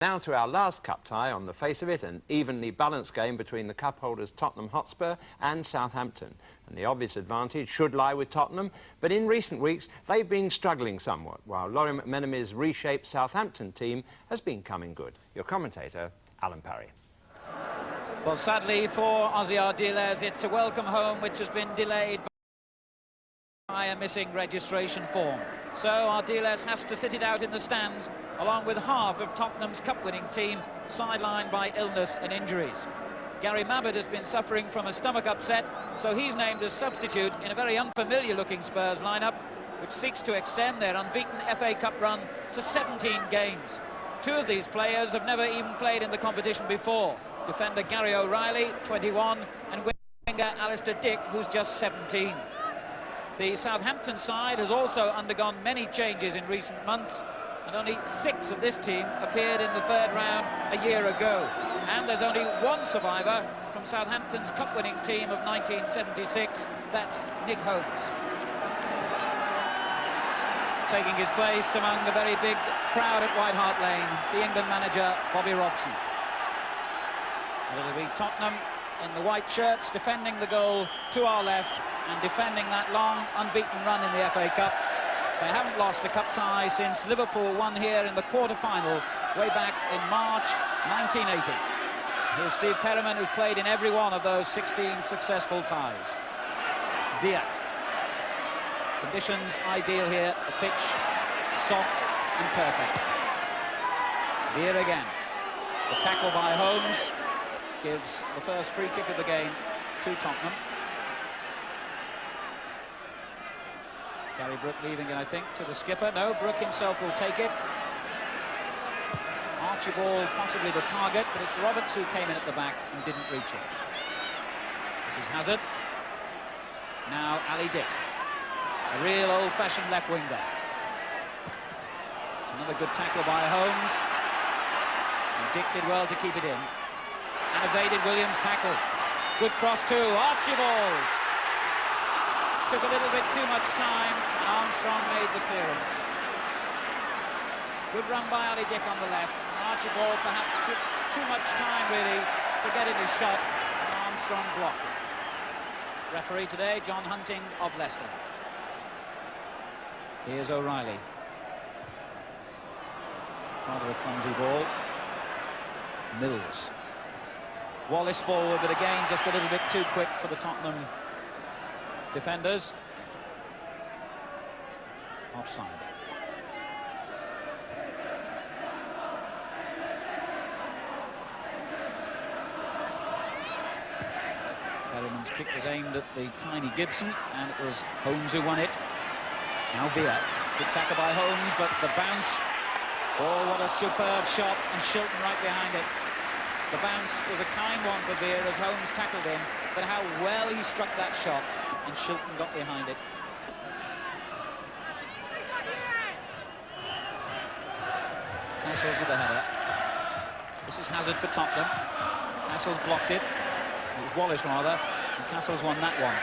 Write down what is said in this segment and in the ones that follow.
Now to our last cup tie, on the face of it, an evenly balanced game between the cup holders Tottenham Hotspur and Southampton. And the obvious advantage should lie with Tottenham, but in recent weeks they've been struggling somewhat, while Laurie McMenamin's reshaped Southampton team has been coming good. Your commentator, Alan Parry. Well, sadly for Ossie Ardiles, it's a welcome home which has been delayed by a missing registration form. So Ardiles has to sit it out in the stands, along with half of Tottenham's cup-winning team, sidelined by illness and injuries. Gary Mabbutt has been suffering from a stomach upset, so he's named as substitute in a very unfamiliar-looking Spurs lineup, which seeks to extend their unbeaten FA Cup run to 17 games. Two of these players have never even played in the competition before. Defender Gary Reilly, 21, and winger Alistair Dick, who's just 17. The Southampton side has also undergone many changes in recent months, and only 6 of this team appeared in the third round a year ago. And there's only one survivor from Southampton's cup-winning team of 1976, that's Nick Holmes. Taking his place among the very big crowd at White Hart Lane, the England manager, Bobby Robson. It'll be Tottenham in the white shirts, defending the goal to our left and defending that long, unbeaten run in the FA Cup. They haven't lost a cup tie since Liverpool won here in the quarter-final way back in March 1980. Here's Steve Perryman, who's played in every one of those 16 successful ties. Villa. Conditions ideal here, the pitch soft and perfect. Villa again. The tackle by Holmes gives the first free kick of the game to Tottenham. Gary Brooke leaving it, I think, to the skipper. No, Brooke himself will take it. Archibald possibly the target, but it's Roberts who came in at the back and didn't reach it. This is Hazard. Now Ali Dick, a real old-fashioned left winger. Another good tackle by Holmes. And Dick did well to keep it in. And evaded Williams' tackle. Good cross too, Archibald. Took a little bit too much time, and Armstrong made the clearance. Good run by Ali Dick on the left. Archibald perhaps took too much time, really, to get in his shot, and Armstrong blocked it. Referee today, John Hunting of Leicester. Here's O'Reilly. Rather a clumsy ball. Mills. Wallace forward, but again, just a little bit too quick for the Tottenham defenders. Offside. Perryman's kick was aimed at the tiny Gibson, and it was Holmes who won it. Now Villa. Good tackle by Holmes, but the bounce. Oh, what a superb shot, and Hughton right behind it. The bounce was a kind one for Villa as Holmes tackled him, but how well he struck that shot, and Hughton got behind it. Castles with the header. This is Hazard for Tottenham. Castles blocked it. It was Wallace rather, and Castles won that one.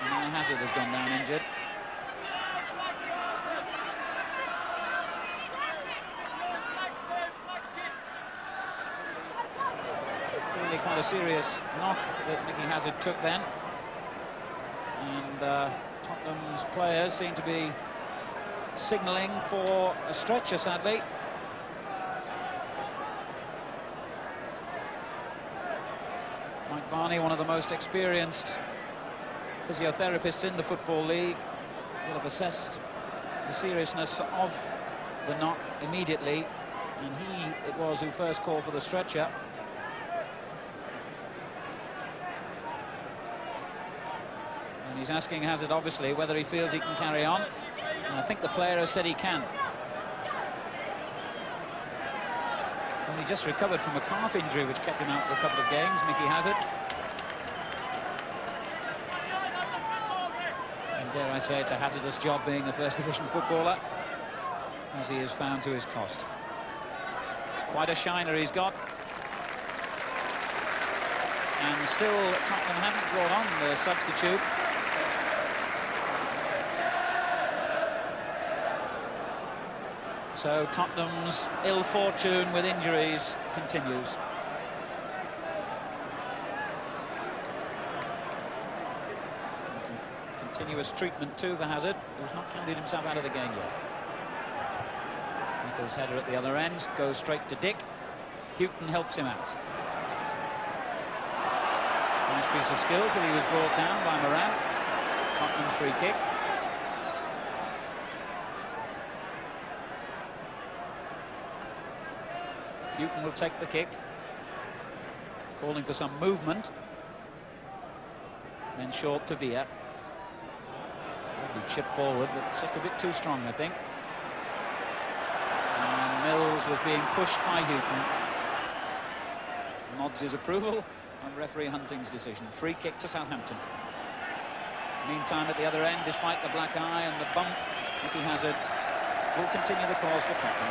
And now Hazard has gone down injured. Quite a serious knock that Micky Hazard took then, and Tottenham's players seem to be signalling for a stretcher, sadly. Mike Varney, one of the most experienced physiotherapists in the Football League, will have assessed the seriousness of the knock immediately, and he it was who first called for the stretcher. And he's asking Hazard, obviously, whether he feels he can carry on. And I think the player has said he can. And he just recovered from a calf injury, which kept him out for a couple of games, Micky Hazard. And dare I say, it's a hazardous job being a First Division footballer, as he has found to his cost. It's quite a shiner he's got. And still, Tottenham haven't brought on the substitute. So Tottenham's ill fortune with injuries continues. Continuous treatment too for Hazard, who's not counted himself out of the game yet. Nichols' header at the other end goes straight to Dick. Hughton helps him out. Nice piece of skill till he was brought down by Moran. Tottenham's free kick. Hughton will take the kick, calling for some movement. Then short to Villa. Lovely chip forward, but it's just a bit too strong, I think. And Mills was being pushed by Hughton. Nods his approval on referee Hunting's decision. Free kick to Southampton. Meantime, at the other end, despite the black eye and the bump, Micky Hazard will continue the cause for Tottenham.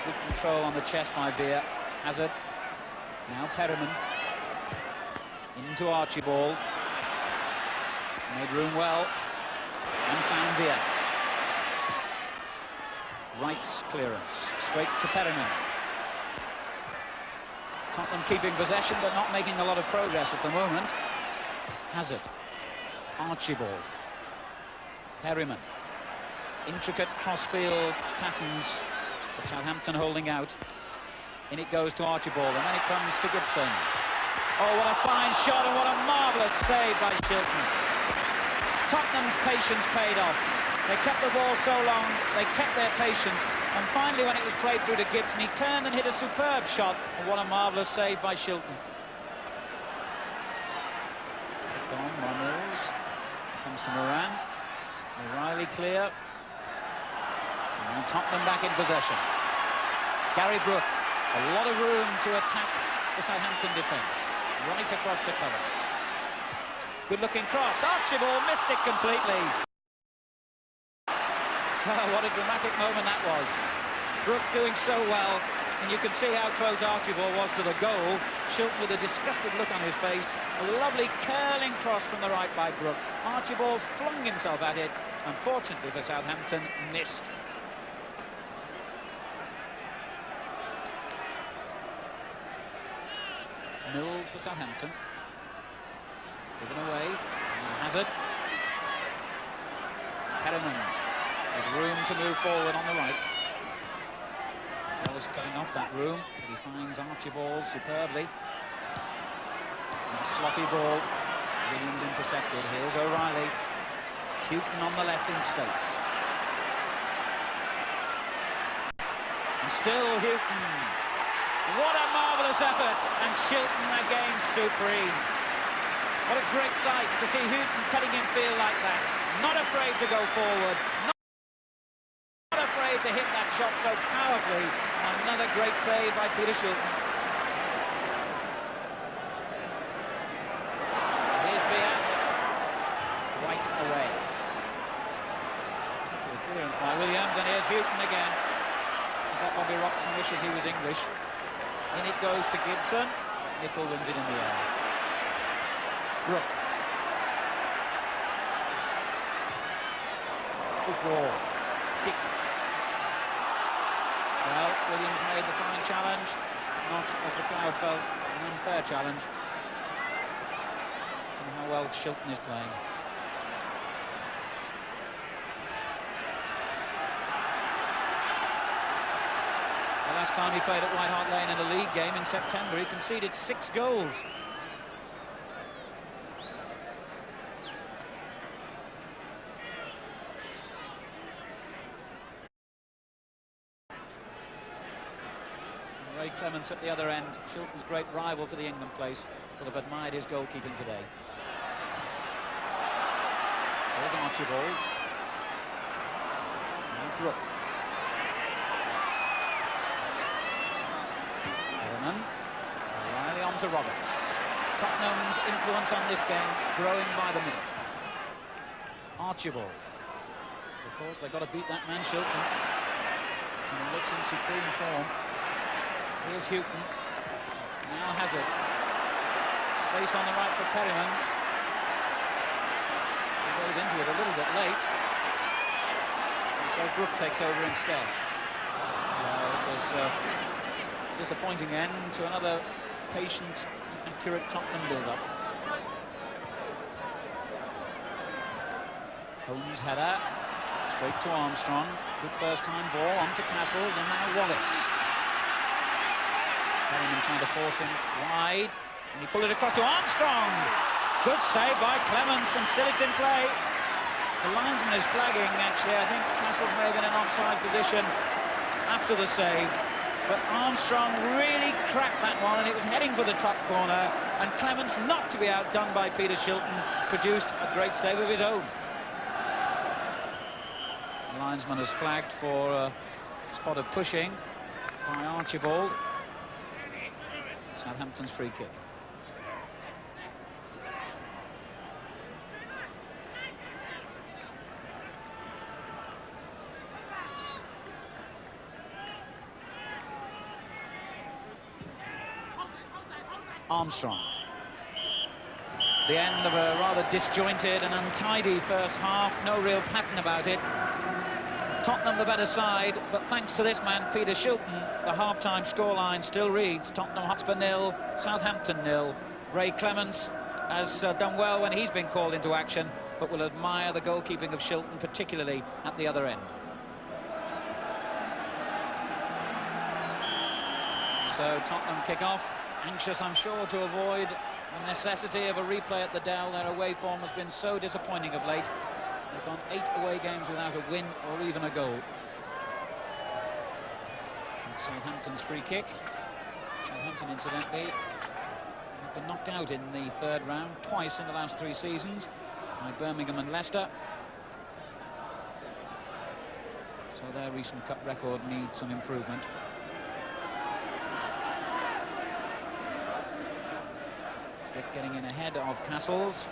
Good control on the chest by Villa. Hazard. Now Perryman. Into Archibald. Made room well. And found Villa. Wright's clearance. Straight to Perryman. Tottenham keeping possession but not making a lot of progress at the moment. Hazard. Archibald. Perryman. Intricate crossfield patterns. But Southampton holding out. In it goes to Archibald, and then it comes to Gibson. Oh, what a fine shot and what a marvellous save by Hughton. Tottenham's patience paid off. They kept the ball so long, they kept their patience, and finally when it was played through to Gibson, he turned and hit a superb shot, and what a marvellous save by Hughton. Gone by Mills. Comes to Moran. Reilly clear. And Tottenham back in possession. Gary Brooke, a lot of room to attack the Southampton defence. Right across to cover. Good-looking cross. Archibald missed it completely. Oh, what a dramatic moment that was. Brooke doing so well, and you can see how close Archibald was to the goal. Hughton with a disgusted look on his face. A lovely curling cross from the right by Brooke. Archibald flung himself at it, and fortunately for Southampton, missed. Mills for Southampton. Given away. Hazard. Perryman with room to move forward on the right. Mills cutting off that room, but he finds Archibald superbly. And a sloppy ball. Williams intercepted. Here's O'Reilly. Hughton on the left in space. And still Hughton. What a marvellous effort, and Hughton again supreme. What a great sight to see Hughton cutting in field like that. Not afraid to go forward, not afraid to hit that shot so powerfully. Another great save by Peter Hughton. Here's Villa. White away. Clearance by Williams, and here's Hughton again. I bet Bobby Robson wishes he was English. In it goes to Gibson. Nicol wins it in the air. Brooke. Good draw. Dick. Well, Williams made the fine challenge. Not, as the crowd felt, an unfair challenge. And how well Hughton is playing. The last time he played at White Hart Lane in a league game in September, he conceded 6 goals. Ray Clemence at the other end, Hughton's great rival for the England place, will have admired his goalkeeping today. There's Archibald. And Brooke. Reilly on to Roberts. Tottenham's influence on this game growing by the minute. Archibald. Of course, they've got to beat that man Hughton. And he looks in supreme form. Here's Hughton. Now Hazard. Space on the right for Perryman. He goes into it a little bit late. And so Brooke takes over instead. It was a disappointing end to another patient, accurate Tottenham build-up. Holmes' header. Straight to Armstrong. Good first-time ball. On to Castles, and now Wallace. Perryman trying to force him wide, and he pulled it across to Armstrong. Good save by Clemence, and still it's in play. The linesman is flagging, actually. I think Castles may have been in offside position after the save, but Armstrong really cracked that one, and it was heading for the top corner, and Clemence, not to be outdone by Peter Shilton, produced a great save of his own. The linesman has flagged for a spot of pushing by Archibald. Southampton's free kick. Armstrong. The end of a rather disjointed and untidy first half. No real pattern about it. Tottenham the better side, but thanks to this man, Peter Shilton, the half-time scoreline still reads Tottenham Hotspur 0, Southampton 0. Ray Clemence has done well when he's been called into action, but will admire the goalkeeping of Shilton, particularly at the other end. So Tottenham kick off, anxious, I'm sure, to avoid the necessity of a replay at the Dell. Their away form has been so disappointing of late. They've gone 8 away games without a win or even a goal. And Southampton's free kick. Southampton, incidentally, have been knocked out in the third round twice in the last 3 seasons by Birmingham and Leicester. So their recent cup record needs some improvement. Dick getting in ahead of Castles.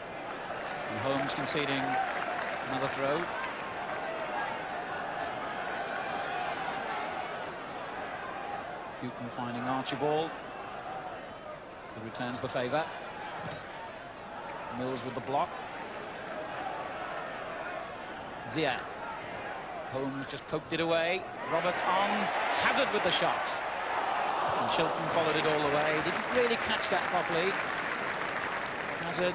And Holmes conceding another throw. Hughton finding Archibald, who returns the favour. Mills with the block. Via. Holmes just poked it away. Roberts on. Hazard with the shot. And Shilton followed it all the way. Didn't really catch that properly. Hazard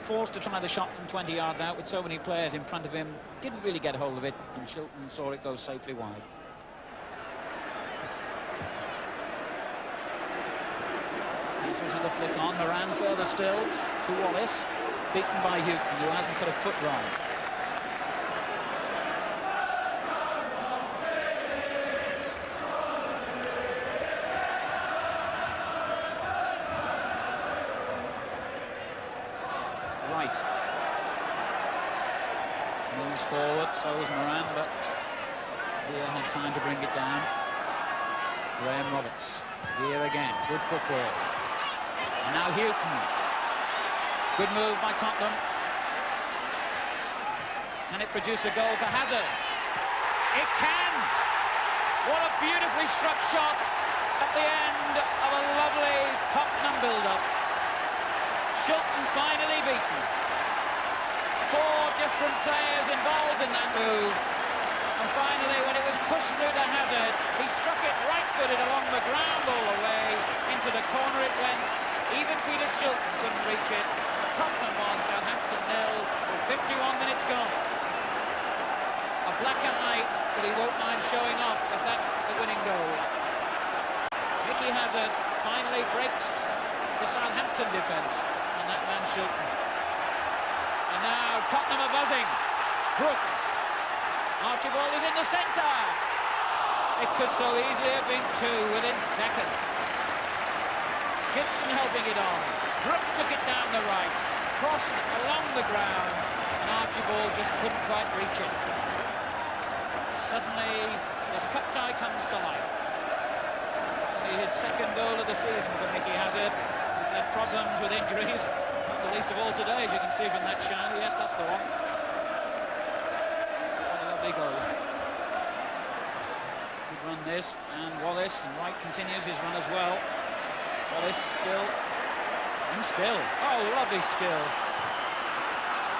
forced to try the shot from 20 yards out with so many players in front of him, didn't really get hold of it, and Shilton saw it go safely wide. Castles with a flick on, Moran further still to Wallace, beaten by Hughton, who hasn't put a foot wrong. Mills forward, so is Moran, but Weir had time to bring it down. Graham Roberts, Weir again, good football. And now Hughton. Good move by Tottenham. Can it produce a goal for Hazard? It can! What a beautifully struck shot at the end of a lovely Tottenham build-up. Shilton finally beaten. 4 different players involved in that move. And finally, when it was pushed through to Hazard, he struck it right-footed along the ground all the way. Into the corner it went. Even Peter Shilton couldn't reach it. Tottenham won, Southampton 0 with 51 minutes gone. A black eye that he won't mind showing off if that's the winning goal. Micky Hazard finally breaks the Southampton defence and that man Shilton. And now Tottenham are buzzing. Brooke. Archibald is in the centre. It could so easily have been 2 within seconds. Gibson helping it on. Brooke took it down the right, crossed along the ground, and Archibald just couldn't quite reach it. Suddenly, this cup tie comes to life. Only his 2nd goal of the season for Micky Hazard. He's had problems with injuries. Not the least of all today, as you can see from that shine. Yes, that's the one. What a lovely goal. Good run this, and Wallace, and Wright continues his run as well. Wallace still, and still. Oh, lovely skill.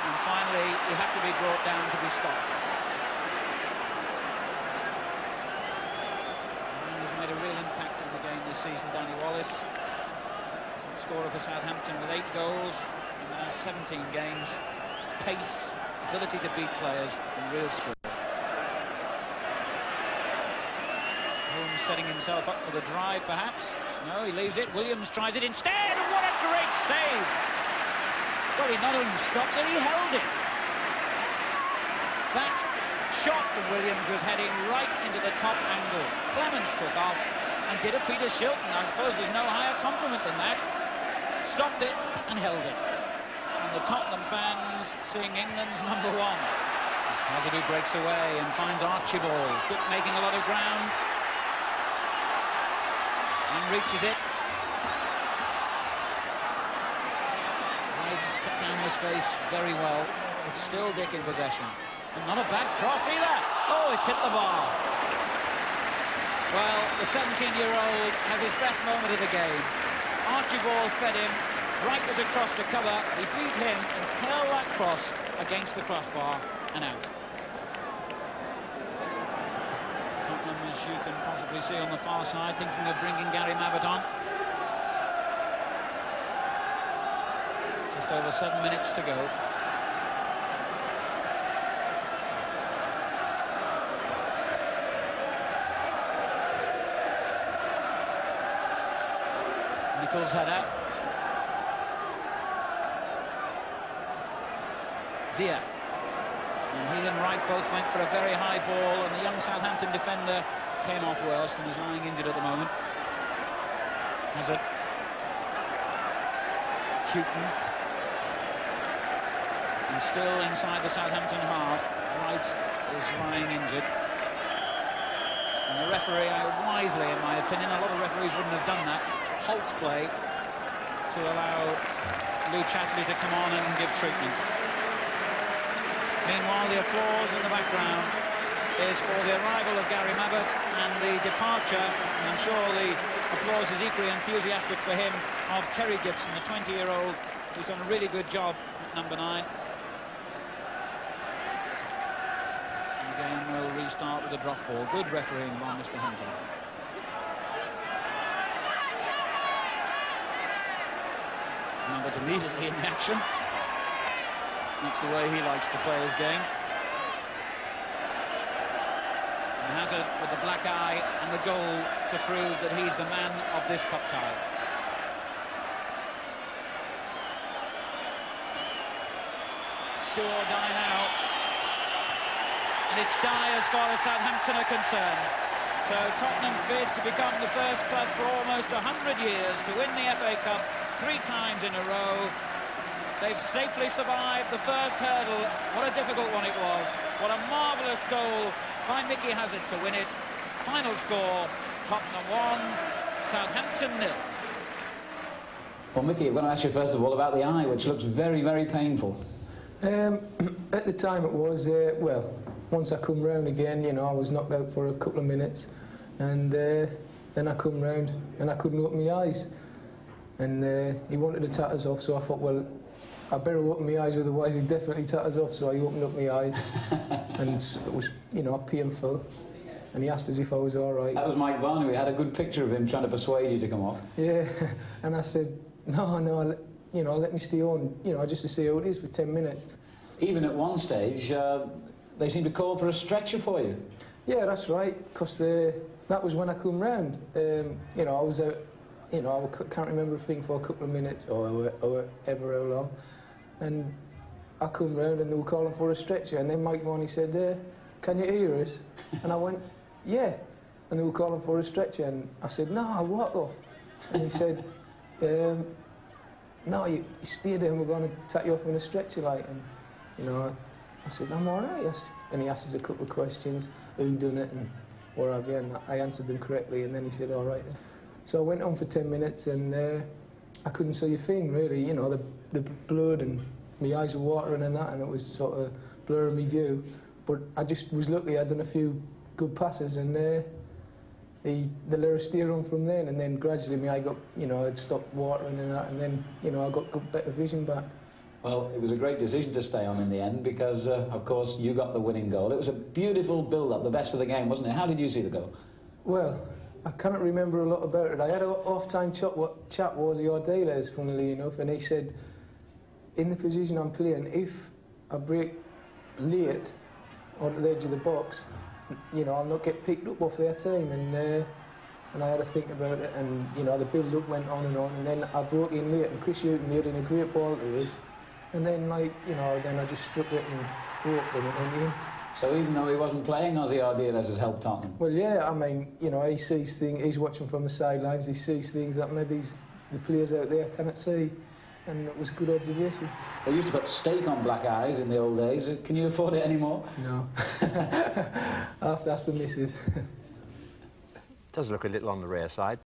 And finally, he had to be brought down to be stopped. And he's made a real impact on the game this season, Danny Wallace. Top scorer for Southampton with 8 goals in the last 17 games. Pace, ability to beat players, and real skill. Holmes setting himself up for the drive, perhaps. No, he leaves it. Williams tries it instead, and what a great save! Well, he not only stopped it, he held it. That shot from Williams was heading right into the top angle. Clemence took off and did a Peter Shilton. I suppose there's no higher compliment than that. Stopped it and held it. And the Tottenham fans seeing England's #1. As Hazard who breaks away and finds Archibald, making a lot of ground. And reaches it. Cut down the space very well. It's still Dick in possession. And not a bad cross either. Oh, it's hit the bar. Well, the 17-year-old has his best moment of the game. Archibald fed him. Wright was across to cover. He beat him and held that cross against the crossbar and out. Tottenham, as you can possibly see on the far side, thinking of bringing Gary Mabbutt on. Just over 7 minutes to go. Nichols' header. Villa. And he and Wright both went for a very high ball, and the young Southampton defender came off worst and is lying injured at the moment. Hazard. Hughton. And still inside the Southampton half, Wright is lying injured. And the referee, wisely in my opinion, a lot of referees wouldn't have done that, halts play to allow Lou Chatterley to come on and give treatment. Meanwhile, the applause in the background is for the arrival of Gary Mabbutt and the departure, and I'm sure the applause is equally enthusiastic for him, of Terry Gibson, the 20-year-old, who's done a really good job at #9. And the game will restart with a drop ball. Good refereeing by Mr. Hunter. Mabbutt immediately in the action. That's the way he likes to play his game. And Hazard with the black eye and the goal to prove that he's the man of this cup tie. It's do or die now. And it's die as far as Southampton are concerned. So Tottenham bid to become the first club for almost 100 years to win the FA Cup 3 times in a row. They've safely survived the first hurdle. What a difficult one it was. What a marvellous goal by Micky Hazard to win it. Final score, Tottenham 1, Southampton 0. Well, Micky, I'm going to ask you first of all about the eye, which looks very, very painful. At the time it was, well, once I come round again, you know, I was knocked out for a couple of minutes, and then I come round and I couldn't open my eyes. And he wanted the tatters off, so I thought, well, I better open my eyes, otherwise he'd definitely tatters off. So I opened up my eyes, and it was, you know, painful. And he asked us if I was all right. That was Mike Varney. We had a good picture of him trying to persuade you to come off. Yeah, and I said, no, you know, let me stay on, you know, just to see how it is for 10 minutes. Even at one stage, they seemed to call for a stretcher for you. Yeah, that's right, because that was when I come round. You know, I was out, you know, I can't remember a thing for a couple of minutes or ever how long. And I come round and they were calling for a stretcher, and then Mike Varney said, can you hear us? And I went, yeah. And they were calling for a stretcher, and I said, no, I'll walk off. And he said, no, you stay there and we're going to take you off in a stretcher, like. And, you know, I said, I'm all right. And he asked us a couple of questions, who done it and what have you, and I answered them correctly, and then he said, all right. So I went on for 10 minutes, and I couldn't see a thing, really. You know, the blood, and my eyes were watering and that, and it was sort of blurring my view. But I just was lucky. I'd done a few good passes, and they let her steer on from then, and then gradually my eye got, you know, I'd stopped watering and that, and then, you know, I got better vision back. Well, it was a great decision to stay on in the end because, of course, you got the winning goal. It was a beautiful build-up, the best of the game, wasn't it? How did you see the goal? Well, I cannot remember a lot about it. I had an off-time chat with Ozzy Ardiles, funnily enough, and he said, in the position I'm playing, if I break late onto the edge of the box, you know, I'll not get picked up off their team, and I had to think about it, and, you know, the build-up went on, and then I broke in late, and Chris Hughton made in a great ball to us, and then, like, you know, then I just struck it and broke it and it went in. So even though he wasn't playing, Ozzy Ardiles has helped Tottenham? Well, yeah, I mean, you know, he sees things, he's watching from the sidelines, he sees things that maybe the players out there cannot see, and it was a good observation. They used to put steak on black eyes in the old days. Can you afford it anymore? No. I have to ask the missus. Does look a little on the rare side.